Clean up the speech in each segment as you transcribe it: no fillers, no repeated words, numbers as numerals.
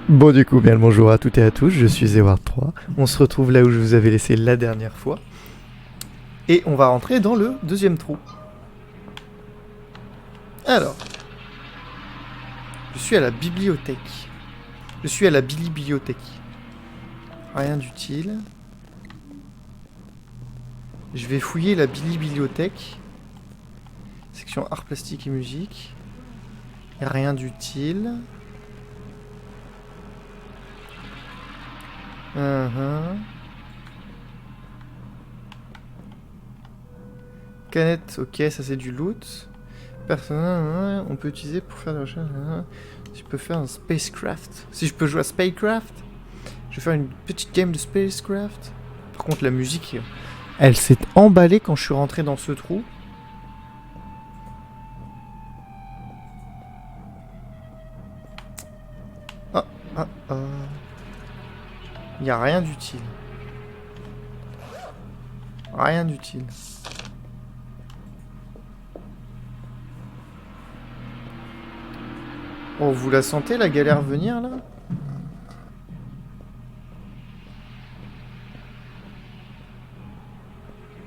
Bon du coup, bien le bonjour à toutes et à tous, je suis Eward3. On se retrouve là où je vous avais laissé la dernière fois. Et on va rentrer dans le deuxième trou. Alors, je suis à la bibliothèque. Je suis à la bibliothèque. Rien d'utile. Je vais fouiller la bibliothèque. Section art plastique et musique. Rien d'utile. Canette, ok, ça c'est du loot. Personnel, on peut utiliser pour faire de la recherche. Si je peux faire un spacecraft. Si je peux jouer à spacecraft. Je vais faire une petite game de spacecraft. Par contre, la musique, elle s'est emballée quand je suis rentré dans ce trou. Ah, ah, ah. Il n'y a rien d'utile. Rien d'utile. Oh, vous la sentez la galère venir là?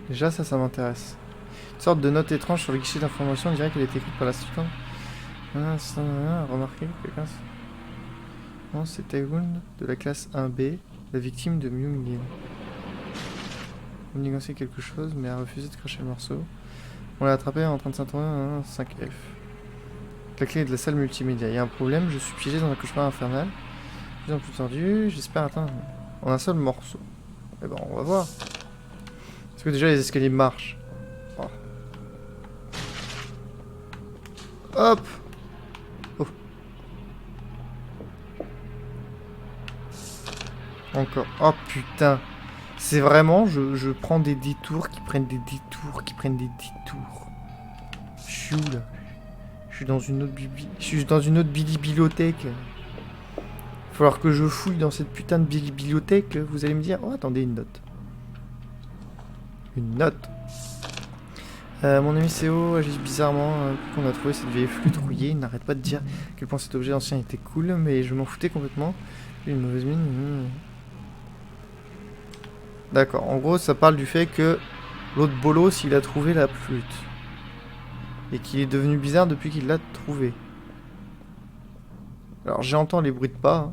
Déjà ça m'intéresse. Une sorte de note étrange sur le guichet d'information, on dirait qu'elle a été écrite par l'assistante. Remarquez quelqu'un. Non, c'est Taewoon de la classe 1B, la victime de Myung-Lin. On négociait quelque chose, mais a refusé de cracher le morceau. On l'a attrapé en train de s'intourner un 5F. La clé est de la salle multimédia. Il y a un problème, je suis piégé dans un cauchemar infernal. De plus en plus tendu, j'espère atteindre en un seul morceau. Eh ben, on va voir. Est-ce que déjà les escaliers marchent? Oh. Hop! Oh. Encore. Oh putain. C'est vraiment, je prends des détours qui prennent des détours qui prennent des détours. Je suis où là? Je suis dans une autre je suis dans une autre bibliothèque. Il va falloir que je fouille dans cette putain de bibliothèque. Vous allez me dire, oh attendez, une note. Une note. Mon ami CO agit bizarrement depuis qu'on a trouvé cette vieille flûte rouillée. Il n'arrête pas de dire à quel point cet objet ancien était cool, mais je m'en foutais complètement. Une mauvaise mine. D'accord, en gros ça parle du fait que l'autre bolos il a trouvé la flûte. Et qu'il est devenu bizarre depuis qu'il l'a trouvé. Alors j'entends les bruits de pas.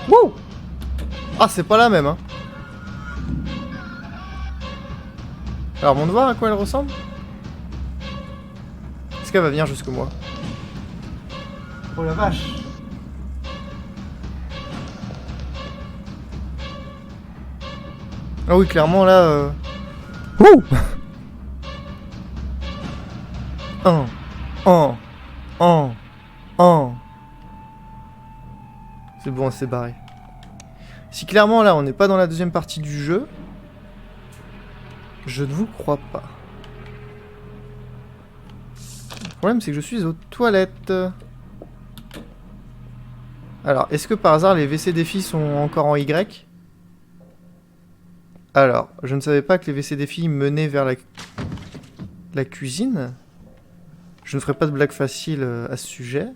Wouh! Ah c'est pas la même hein. Alors montre voir à quoi elle ressemble. Est-ce qu'elle va venir jusque moi? Oh la vache! Ah oui clairement là Ouh! En. C'est bon, c'est barré. Si clairement là on n'est pas dans la deuxième partie du jeu, je ne vous crois pas. Le problème c'est que je suis aux toilettes. Alors, est-ce que par hasard les WC des filles sont encore en Y? Alors, je ne savais pas que les WC des filles menaient vers la cuisine. Je ne ferai pas de blague facile à ce sujet.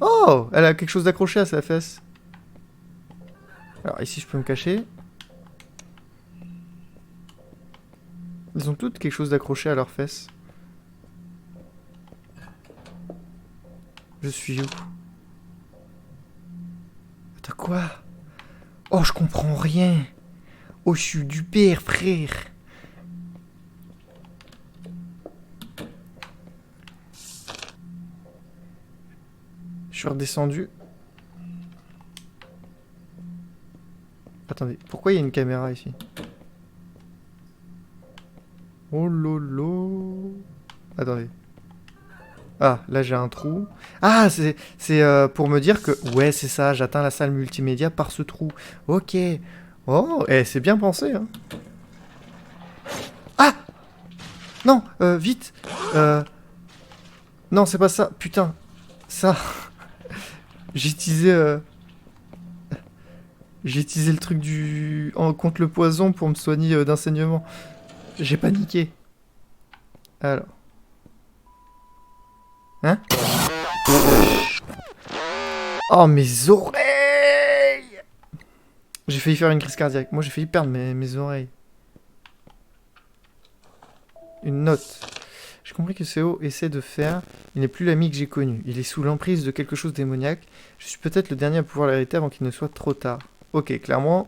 Oh! Elle a quelque chose d'accroché à sa fesse. Alors ici je peux me cacher. Elles ont toutes quelque chose d'accroché à leurs fesses. Je suis où? Attends quoi? Oh je comprends rien. Oh je suis du père frère. Je suis redescendu. Attendez, pourquoi il y a une caméra ici? Oh lolo. Attendez. Ah, là j'ai un trou. Ah, c'est pour me dire que... Ouais, c'est ça, j'atteins la salle multimédia par ce trou. Ok. Oh, c'est bien pensé, hein. Ah! Non, vite. Non, c'est pas ça. Putain. Ça. J'ai utilisé... J'ai utilisé le truc du... contre le poison pour me soigner d'un saignement. J'ai paniqué. Alors. Hein? Oh, mes oreilles! J'ai failli faire une crise cardiaque. Moi, j'ai failli perdre mes oreilles. Une note. J'ai compris que CO essaie de faire. Il n'est plus l'ami que j'ai connu. Il est sous l'emprise de quelque chose de démoniaque. Je suis peut-être le dernier à pouvoir l'arrêter avant qu'il ne soit trop tard. Ok, clairement,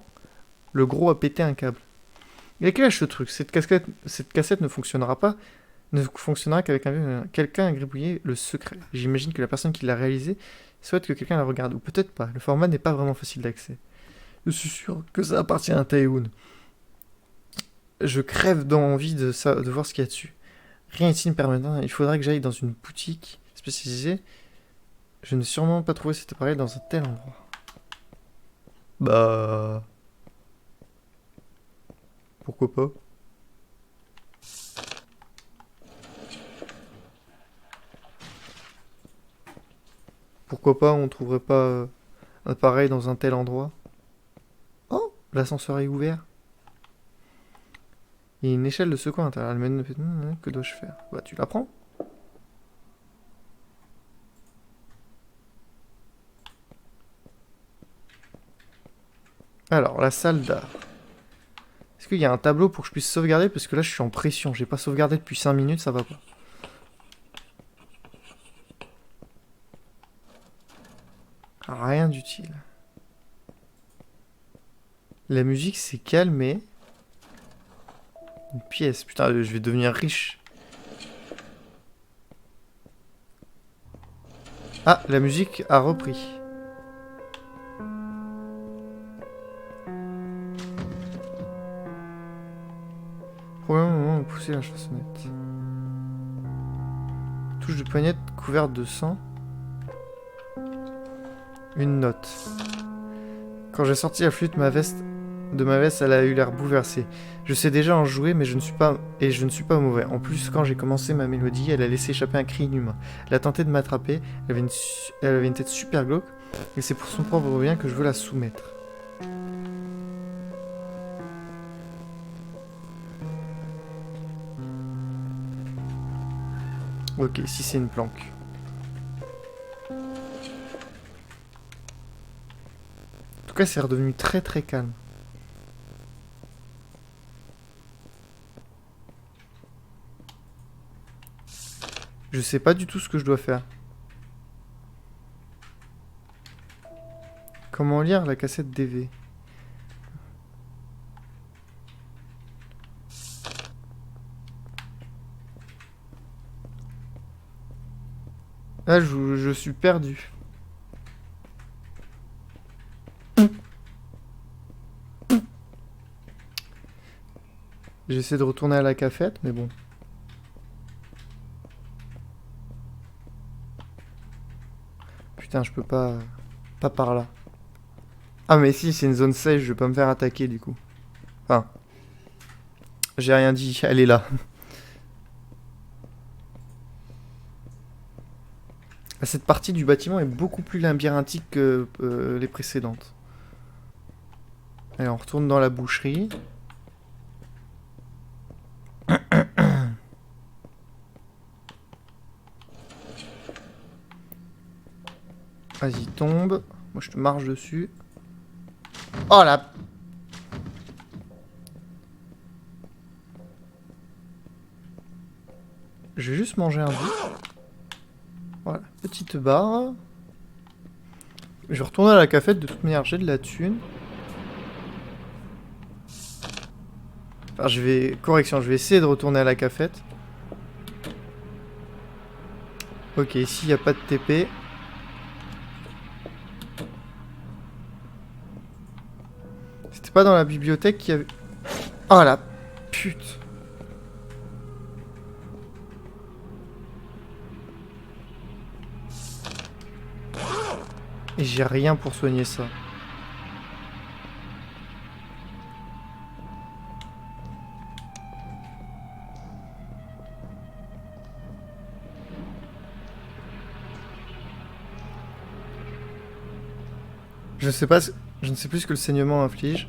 le gros a pété un câble. Il a quel âge ce truc? Cette cassette ne fonctionnera pas. Ne fonctionnera qu'avec quelqu'un a gribouillé le secret. J'imagine que la personne qui l'a réalisé souhaite que quelqu'un la regarde. Ou peut-être pas. Le format n'est pas vraiment facile d'accès. Je suis sûr que ça appartient à Taehoon. Je crève d'envie de voir ce qu'il y a dessus. Rien ici ne permet. Il faudrait que j'aille dans une boutique spécialisée. Je n'ai sûrement pas trouvé cet appareil dans un tel endroit. Bah... Pourquoi pas? Pourquoi pas on trouverait pas un appareil dans un tel endroit? Oh, l'ascenseur est ouvert. Il y a une échelle de secours intérieur. Que dois-je faire? Bah tu la prends. Alors, la salle d'art. Est-ce qu'il y a un tableau pour que je puisse sauvegarder? Parce que là je suis en pression. J'ai pas sauvegardé depuis 5 minutes, ça va pas. Rien d'utile. La musique s'est calmée. Une pièce. Putain, je vais devenir riche. Ah, la musique a repris. Premier moment où pousser la chansonnette. Touche de poignette couverte de sang. Une note. Quand j'ai sorti la flûte de ma veste, elle a eu l'air bouleversée. Je sais déjà en jouer, mais je ne suis pas mauvais. En plus, quand j'ai commencé ma mélodie, elle a laissé échapper un cri inhumain. Elle a tenté de m'attraper, elle avait une tête super glauque, et c'est pour son propre bien que je veux la soumettre. Ok, si c'est une planque. En tout cas, c'est redevenu très très calme. Je sais pas du tout ce que je dois faire. Comment lire la cassette DV? Là, je suis perdu. J'essaie de retourner à la cafette, mais bon. Putain, je peux pas... Pas par là. Ah mais si, c'est une zone safe, je vais pas me faire attaquer du coup. Enfin... J'ai rien dit, elle est là. Cette partie du bâtiment est beaucoup plus labyrinthique que les précédentes. Allez, on retourne dans la boucherie. Vas-y, tombe. Moi, je te marche dessus. Oh là! Je vais juste manger un bout. Voilà, petite barre. Je vais retourner à la cafette, de toute manière, j'ai de la thune. Enfin, je vais... Correction, je vais essayer de retourner à la cafette. Ok, ici, il n'y a pas de TP. C'était pas dans la bibliothèque qu'il y avait... Oh la pute! Et j'ai rien pour soigner ça. Je sais pas... Je ne sais plus ce que le saignement inflige.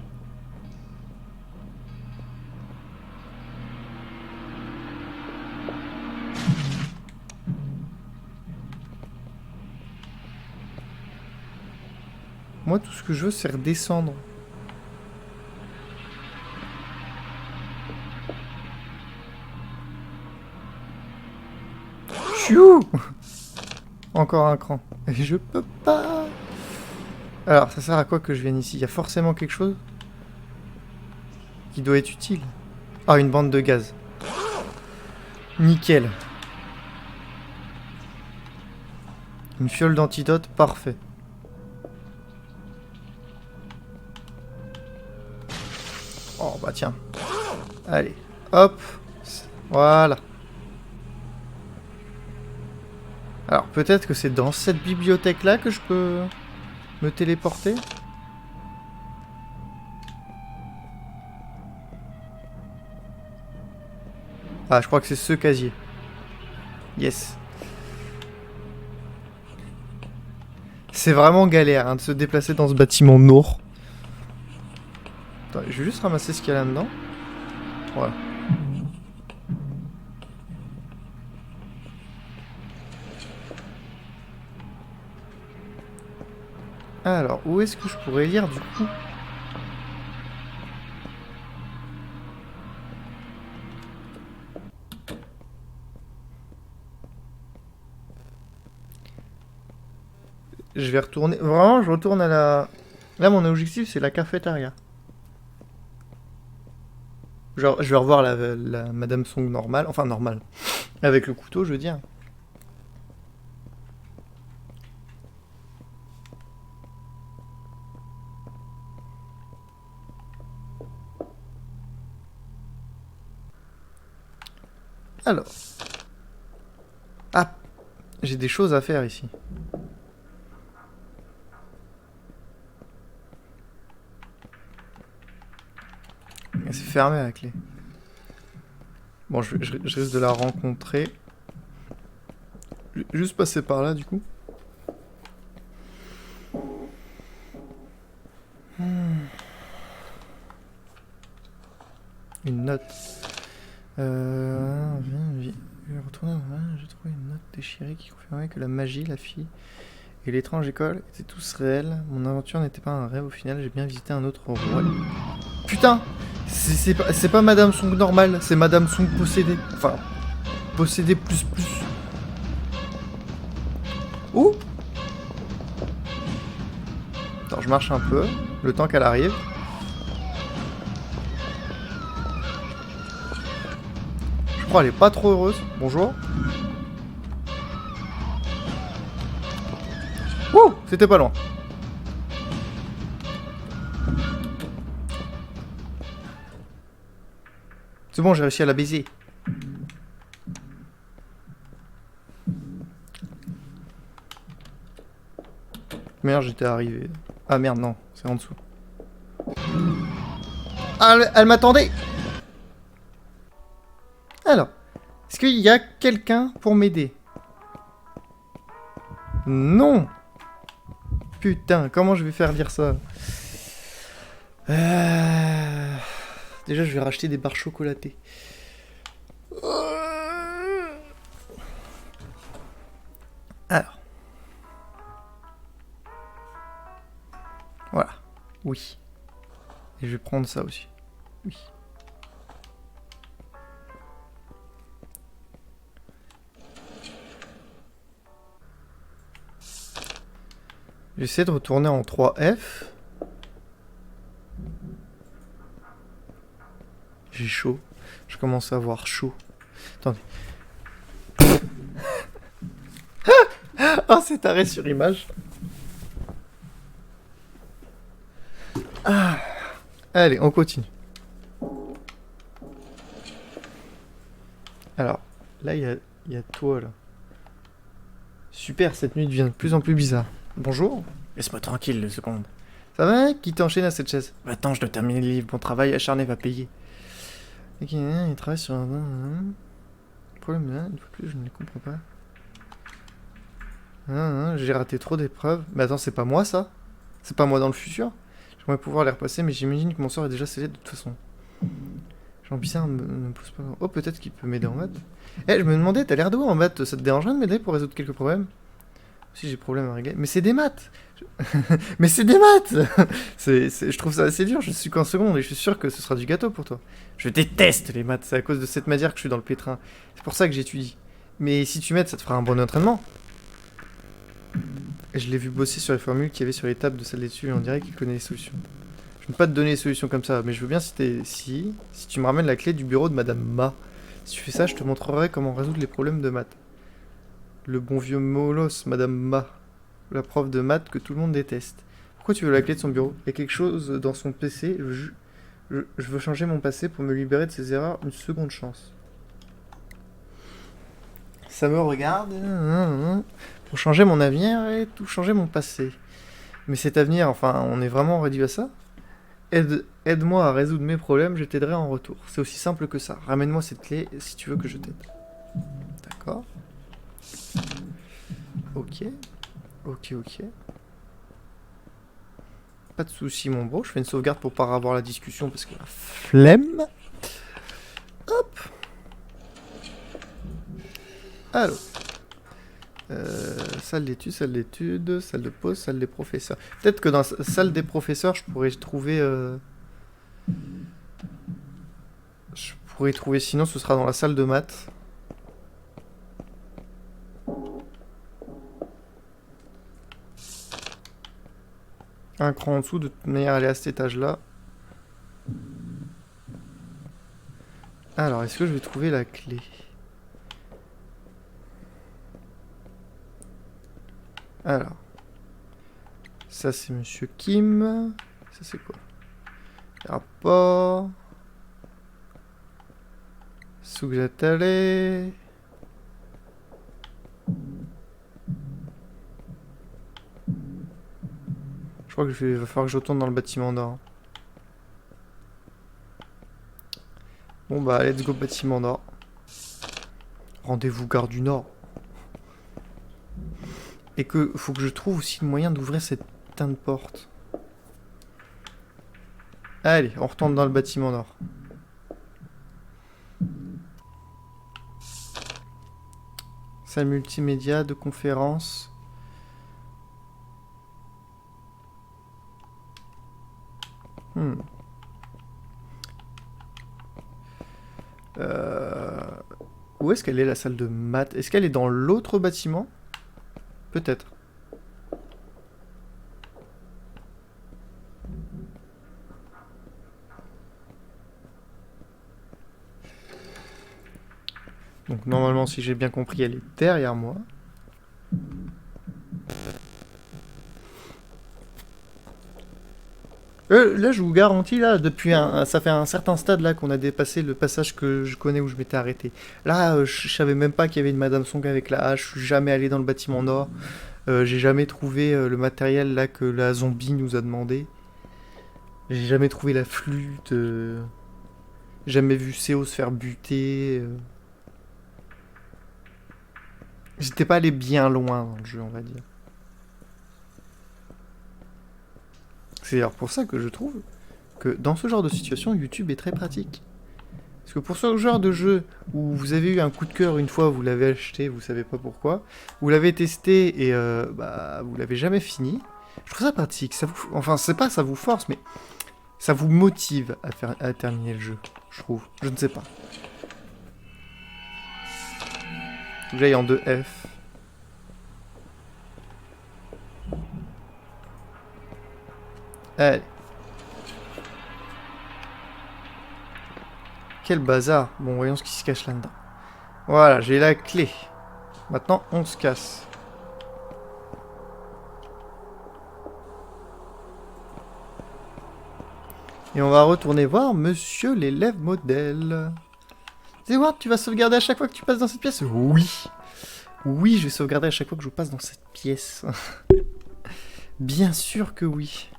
Moi, tout ce que je veux, c'est redescendre. Chou. Encore un cran. Et je peux pas. Alors, ça sert à quoi que je vienne ici? Il y a forcément quelque chose qui doit être utile. Ah, une bande de gaz. Nickel. Une fiole d'antidote, parfait. Oh, bah tiens. Allez, hop. Voilà. Alors, peut-être que c'est dans cette bibliothèque-là que je peux me téléporter. Ah, je crois que c'est ce casier. Yes. C'est vraiment galère hein, de se déplacer dans ce bâtiment noir. Attends, je vais juste ramasser ce qu'il y a là-dedans. Voilà. Alors, où est-ce que je pourrais lire du coup? Je vais retourner... Vraiment, je retourne à la... Là, mon objectif, c'est la cafétéria. Genre, je vais revoir la Madame Song normale. Enfin, normale. Avec le couteau, je veux dire. Alors. Ah, j'ai des choses à faire ici. C'est fermé la clé. Bon, je risque de la rencontrer. Je vais juste passer par là, du coup. Une note. J'ai trouvé une note déchirée qui confirmait que la magie, la fille et l'étrange école étaient tous réels. Mon aventure n'était pas un rêve au final, j'ai bien visité un autre roi. Putain! C'est pas Madame Song normale, c'est Madame Song possédée. Enfin, possédée plus plus. Ouh! Attends, je marche un peu, le temps qu'elle arrive. Je crois qu'elle est pas trop heureuse. Bonjour. Ouh! C'était pas loin. C'est bon, j'ai réussi à la baiser. Merde, j'étais arrivé. Ah merde, non, c'est en dessous. Ah, elle m'attendait. Alors, est-ce qu'il y a quelqu'un pour m'aider? Non. Putain, comment je vais faire lire ça? Déjà, je vais racheter des barres chocolatées. Alors. Voilà. Oui. Et je vais prendre ça aussi. Oui. J'essaie de retourner en 3F. J'ai chaud. Je commence à avoir chaud. Attendez. Ah, c'est arrêt sur image. Ah. Allez, on continue. Alors, là, il y a toi, là. Super, cette nuit devient de plus en plus bizarre. Bonjour. Laisse-moi tranquille 2 secondes. Ça va? Qui t'enchaîne à cette chaise? Attends, je dois terminer le livre. Mon travail acharné va payer. Ok, il travaille sur un... Le problème là, une fois plus, je ne les comprends pas. J'ai raté trop d'épreuves. Mais attends, c'est pas moi, ça? C'est pas moi dans le futur? J'aimerais pouvoir les repasser, mais j'imagine que mon sort est déjà scellé de toute façon. Genre bizarre, ne me pousse pas... Oh, peut-être qu'il peut m'aider en maths. Eh, je me demandais, t'as l'air d'où en maths? Ça te dérangerait de m'aider pour résoudre quelques problèmes? Si j'ai problème à régler. Mais c'est des maths. Mais c'est des maths. Je trouve ça assez dur. Je suis qu'en seconde et je suis sûr que ce sera du gâteau pour toi. Je déteste les maths. C'est à cause de cette matière que je suis dans le pétrin. C'est pour ça que j'étudie. Mais si tu m'aides, ça te fera un bon entraînement. Et je l'ai vu bosser sur les formules qu'il y avait sur les tables de salle d'études et on dirait qu'il connaît les solutions. Je ne peux pas te donner les solutions comme ça, mais je veux bien si tu me ramènes la clé du bureau de Madame Ma. Si tu fais ça, je te montrerai comment résoudre les problèmes de maths. Le bon vieux Molos, Madame Ma. La prof de maths que tout le monde déteste. Pourquoi tu veux la clé de son bureau? Il y a quelque chose dans son PC. Je veux changer mon passé pour me libérer de ses erreurs. Une seconde chance. Ça me regarde. Pour changer mon avenir et tout changer mon passé. Mais cet avenir, enfin, on est vraiment réduit à ça? Aide-moi à résoudre mes problèmes, je t'aiderai en retour. C'est aussi simple que ça. Ramène-moi cette clé si tu veux que je t'aide. D'accord. Ok. Ok. Pas de soucis, mon bro. Je fais une sauvegarde pour pas avoir la discussion parce que la flemme. Hop. Alors. Salle d'études, salle de pause, salle des professeurs. Peut-être que dans la salle des professeurs, je pourrais trouver... sinon ce sera dans la salle de maths. Un cran en dessous, de toute manière, elle est à cet étage-là. Alors, est-ce que je vais trouver la clé ? Alors, ça c'est Monsieur Kim. Ça c'est quoi? Rapport. Sugatale. Je crois que va falloir que je retourne dans le bâtiment d'or. Bon bah let's go bâtiment d'or. Rendez-vous gare du Nord. Et que faut que je trouve aussi le moyen d'ouvrir cette putain de porte. Allez, on retourne dans le bâtiment nord. Salle multimédia de conférence. Où est-ce qu'elle est la salle de maths? Est-ce qu'elle est dans l'autre bâtiment? Peut-être. Donc normalement, si j'ai bien compris, elle est derrière moi. Là, je vous garantis, là, depuis ça fait un certain stade là qu'on a dépassé le passage que je connais où je m'étais arrêté. Là, je savais même pas qu'il y avait une Madame Song avec la hache. Je suis jamais allé dans le bâtiment nord. J'ai jamais trouvé le matériel là que la zombie nous a demandé. J'ai jamais trouvé la flûte. Jamais vu Séo se faire buter. J'étais pas allé bien loin dans le jeu, on va dire. C'est d'ailleurs pour ça que je trouve que dans ce genre de situation, YouTube est très pratique. Parce que pour ce genre de jeu où vous avez eu un coup de cœur une fois, vous l'avez acheté, vous savez pas pourquoi, vous l'avez testé et vous l'avez jamais fini, je trouve ça pratique. Enfin, c'est pas ça vous force, mais ça vous motive à terminer le jeu, je trouve. Je ne sais pas. Faut que j'aille en 2F. Allez. Quel bazar. Bon, voyons ce qui se cache là-dedans. Voilà, j'ai la clé. Maintenant, on se casse. Et on va retourner voir Monsieur l'élève modèle. Zeward, tu vas sauvegarder à chaque fois que tu passes dans cette pièce? Oui. Oui, je vais sauvegarder à chaque fois que je passe dans cette pièce. Bien sûr que oui.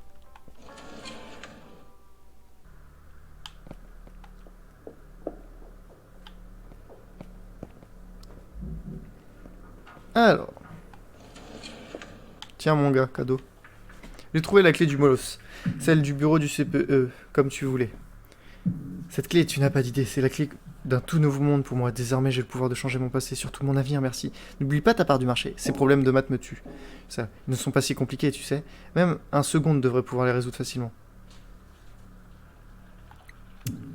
Alors. Tiens mon gars, cadeau. J'ai trouvé la clé du Molos. Celle du bureau du CPE, comme tu voulais. Cette clé, tu n'as pas d'idée, c'est la clé d'un tout nouveau monde pour moi. Désormais, j'ai le pouvoir de changer mon passé, surtout mon avenir, merci. N'oublie pas ta part du marché. Ces problèmes de maths me tuent. Ça, ils ne sont pas si compliqués, tu sais. Même un second devrait pouvoir les résoudre facilement.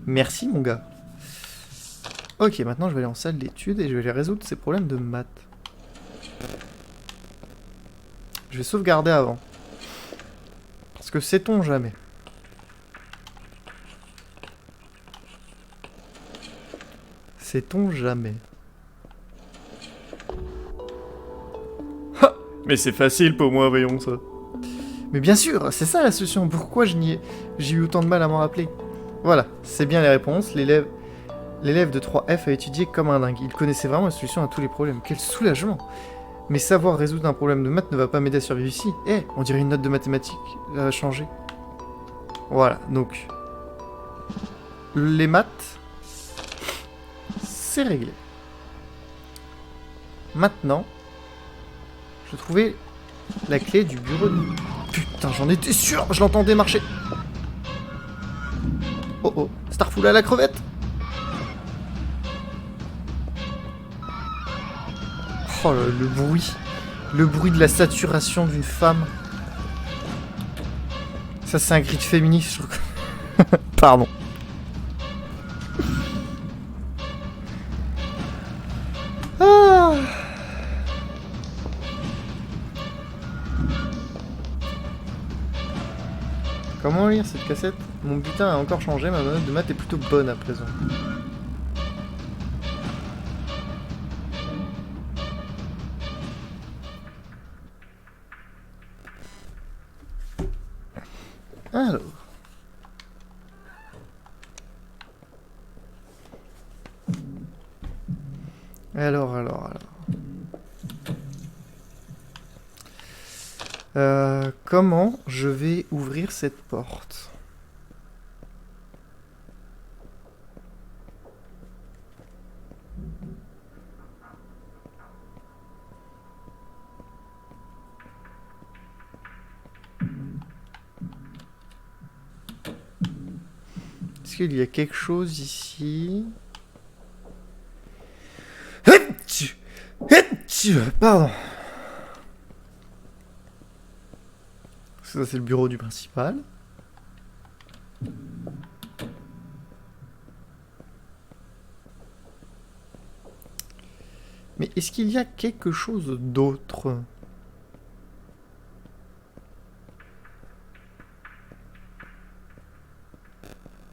Merci, mon gars. Ok, maintenant je vais aller en salle d'études et je vais aller résoudre ces problèmes de maths. Je vais sauvegarder avant. Parce que sait-on jamais. Sait-on jamais. Ha! Mais c'est facile pour moi, voyons ça. Mais bien sûr, c'est ça la solution. Pourquoi j'ai eu autant de mal à m'en rappeler? Voilà, c'est bien les réponses. L'élève de 3F a étudié comme un dingue. Il connaissait vraiment la solution à tous les problèmes. Quel soulagement! Mais savoir résoudre un problème de maths ne va pas m'aider à survivre ici. Eh, on dirait une note de mathématiques a changé. Voilà, donc... les maths... c'est réglé. Maintenant... je trouvais la clé du bureau de... Putain, j'en étais sûr, je l'entendais marcher. Oh oh, Starful à la crevette. Oh le bruit. Le bruit de la saturation d'une femme. Ça c'est un cri de féministe, je crois. Pardon. Ah. Comment lire cette cassette? Mon butin a encore changé, ma note de maths est plutôt bonne à présent. Alors. Comment je vais ouvrir cette porte? Est-ce qu'il y a quelque chose ici? Pardon. Ça, c'est le bureau du principal. Mais est-ce qu'il y a quelque chose d'autre?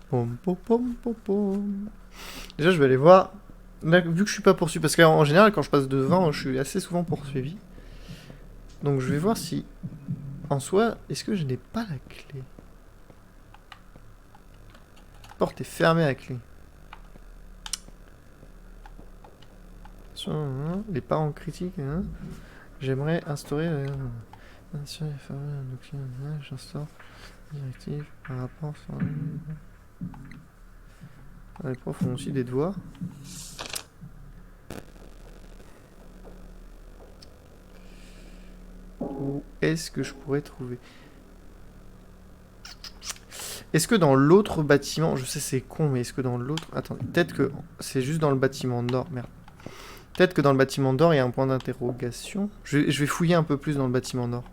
Pom, pom, pom, pom, pom. Déjà, je vais aller voir. Là, vu que je suis pas poursuivi, parce qu'en général, quand je passe devant, je suis assez souvent poursuivi. Donc, je vais voir si, en soi, est-ce que je n'ai pas la clé? La porte est fermée à la clé. Attention, hein, les parents critiques. Hein. J'aimerais instaurer. J'instaure directive par rapport sur. Les profs ont aussi des devoirs. Où est-ce que je pourrais trouver? Est-ce que dans l'autre bâtiment... Je sais c'est con, mais est-ce que dans l'autre... Attendez, peut-être que c'est juste dans le bâtiment nord. Merde. Peut-être que dans le bâtiment nord, il y a un point d'interrogation. Je vais fouiller un peu plus dans le bâtiment nord.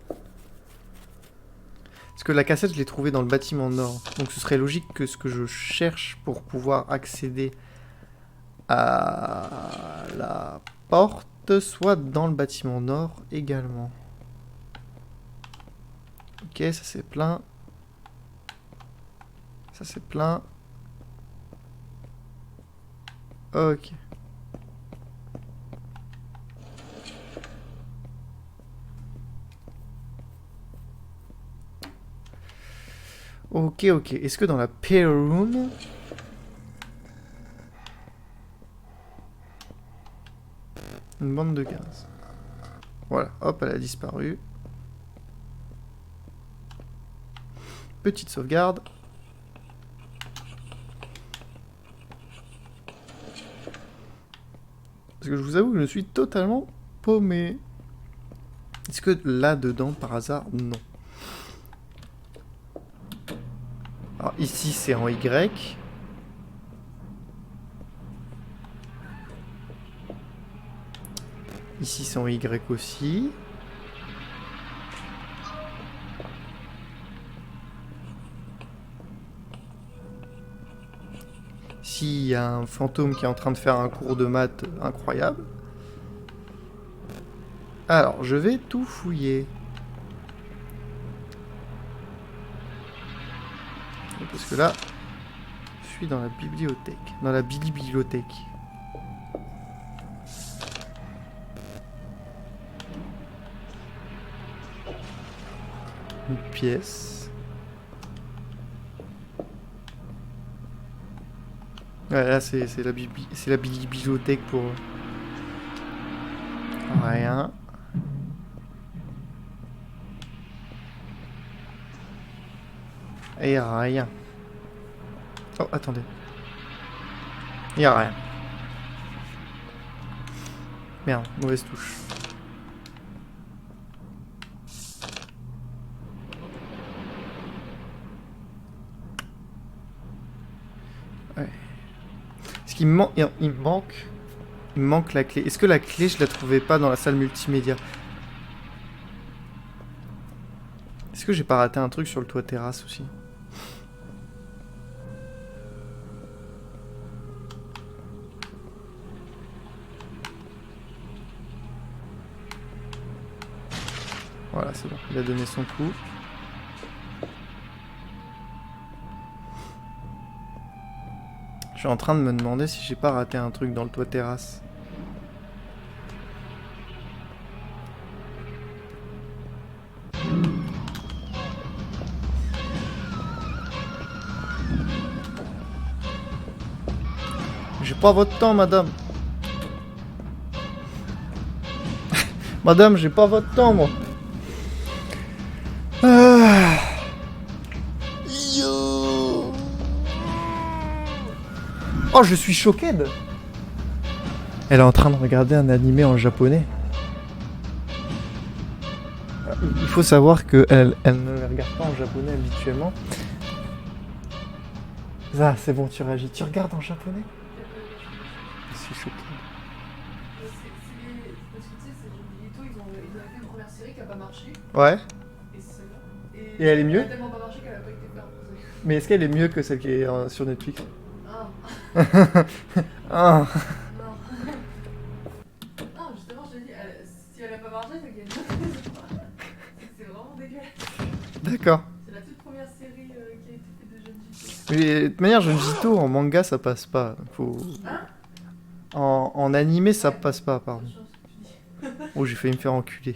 Parce que la cassette, je l'ai trouvée dans le bâtiment nord. Donc ce serait logique que ce que je cherche pour pouvoir accéder à la porte soit dans le bâtiment nord également. Ok, ça c'est plein. Ça c'est plein. Ok. Ok, ok. Est-ce que dans la pair room... Une bande de gaz. Voilà, hop, elle a disparu. Petite sauvegarde. Parce que je vous avoue que je suis totalement paumé. Est-ce que là-dedans, par hasard, non. Alors ici, c'est en Y. Ici c'est en Y aussi. Ici il y a un fantôme qui est en train de faire un cours de maths incroyable. Alors je vais tout fouiller. Parce que là, je suis dans la bibliothèque. Dans la bibliothèque. Une pièce. Ouais, là c'est la bibliothèque pour... Rien. Et rien. Oh, attendez. Il y a rien. Merde, mauvaise touche. Ouais. Est-ce qu'il me manque... Il me manque la clé. Est-ce que la clé, je la trouvais pas dans la salle multimédia? Est-ce que j'ai pas raté un truc sur le toit terrasse aussi? Voilà, c'est bon. Il a donné son coup. Je suis en train de me demander si j'ai pas raté un truc dans le toit terrasse. J'ai pas votre temps, madame. Madame, j'ai pas votre temps, moi. Ah. Yo. Oh, je suis choquée. Elle est en train de regarder un animé en japonais. Il faut savoir qu'elle ne le regarde pas en japonais habituellement. Ah, c'est bon, tu réagis. Tu regardes en japonais? Je suis choquée. Parce que tu sais, c'est Yoto, ils avaient fait une première série qui a pas marché. Ouais. Et c'est celle-là. Et elle est mieux? Elle a tellement pas marché qu'elle a pas été faite. Mais est-ce qu'elle est mieux que celle qui est sur Netflix? Ah. Ah. Non. Non, justement, je te dis, si elle a pas marché, c'est qu'elle c'est vraiment dégueulasse. D'accord. C'est la toute première série qui a été faite de Junji Ito. Mais de toute manière, Junjito en manga ça passe pas. Faut... Hein? En animé ça Ouais. passe pas, pardon. Bonne chance, que tu dis. Oh, j'ai failli me faire enculer.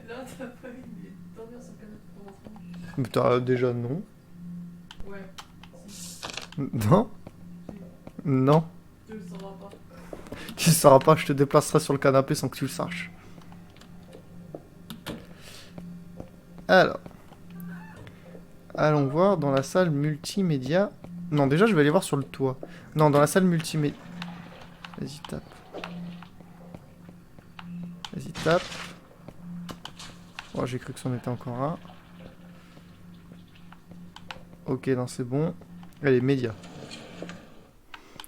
Là, t'as pas eu de dormir sur le canapé pendant 5 minutes. Mais t'as déjà non? Ouais. Si. Non? Non. Tu le sauras pas. Tu ne sauras pas, je te déplacerai sur le canapé sans que tu le saches. Alors. Allons voir dans la salle multimédia. Non, déjà je vais aller voir sur le toit. Non, dans la salle multimédia. Vas-y, tape. Vas-y, tape. Oh, j'ai cru que c'en était encore un. Ok, non, c'est bon. Allez, médias.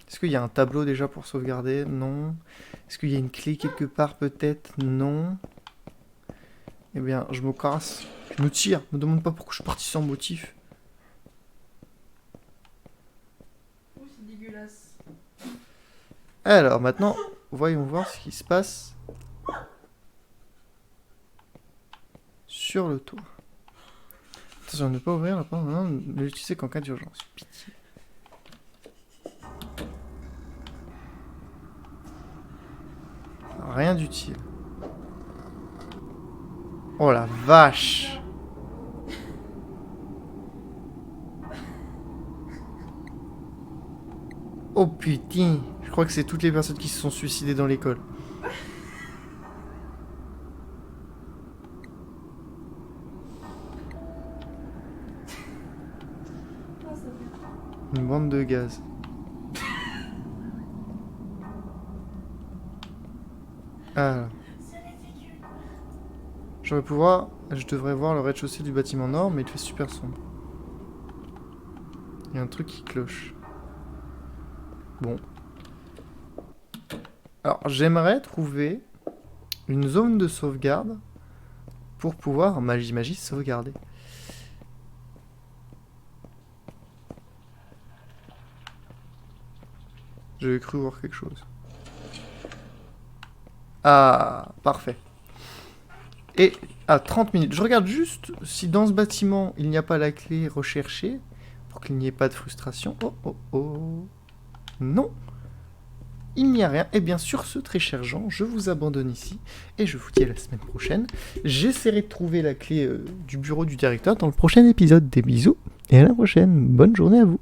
Est-ce qu'il y a un tableau déjà pour sauvegarder? Non. Est-ce qu'il y a une clé quelque part peut-être? Non. Eh bien, je me casse. Je me tire. Me demande pas pourquoi je suis parti sans motif. Oh, c'est dégueulasse. Alors, maintenant, voyons voir ce qui se passe sur le toit. Attention, ne pas ouvrir la porte. Non, ne l'utiliser qu'en cas d'urgence. Pitié. Rien d'utile. Oh la vache! Oh putain! Je crois que c'est toutes les personnes qui se sont suicidées dans l'école. Ah, ça fait. Une bande de gaz. Alors. Je devrais voir le rez-de-chaussée du bâtiment nord, mais il fait super sombre. Il y a un truc qui cloche. Bon. Alors, j'aimerais trouver une zone de sauvegarde pour pouvoir, magie, sauvegarder. J'avais cru voir quelque chose. Ah, parfait. Et à 30 minutes, je regarde juste si dans ce bâtiment, il n'y a pas la clé recherchée, pour qu'il n'y ait pas de frustration. Oh, oh, oh. Non, il n'y a rien. Et bien sur ce, très cher Jean, je vous abandonne ici, et je vous dis à la semaine prochaine. J'essaierai de trouver la clé du bureau du directeur dans le prochain épisode. Des bisous, et à la prochaine. Bonne journée à vous.